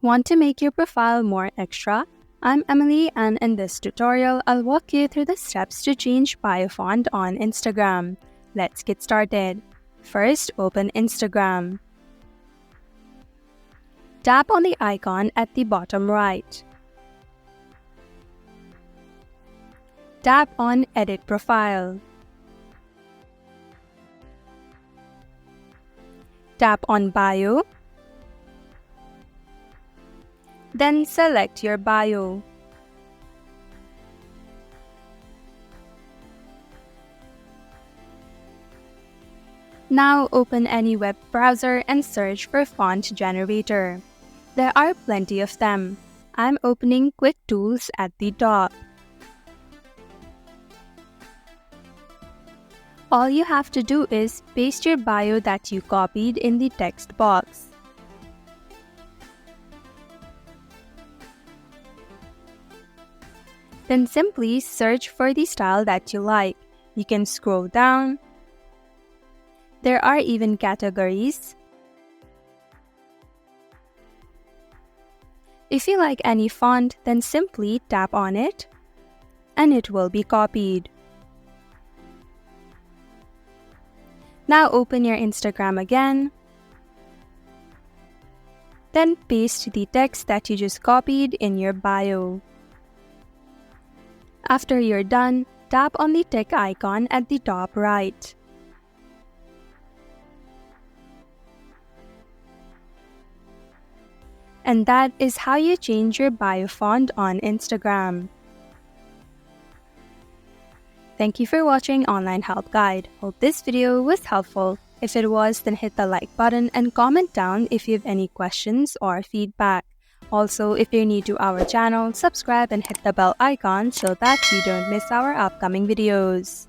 Want to make your profile more extra? I'm Emily, and in this tutorial, I'll walk you through the steps to change bio font on Instagram. Let's get started. First, open Instagram. Tap on the icon at the bottom right. Tap on Edit Profile. Tap on Bio. Then select your bio. Now open any web browser and search for font generator. There are plenty of them. I'm opening Quicktools at the top. All you have to do is paste your bio that you copied in the text box. Then simply search for the style that you like. You can scroll down. There are even categories. If you like any font, then simply tap on it, and it will be copied. Now open your Instagram again. Then paste the text that you just copied in your bio. After you're done, tap on the tick icon at the top right. And that is how you change your bio font on Instagram. Thank you for watching Online Help Guide. Hope this video was helpful. If it was, then hit the like button and comment down if you have any questions or feedback. Also, if you're new to our channel, subscribe and hit the bell icon so that you don't miss our upcoming videos.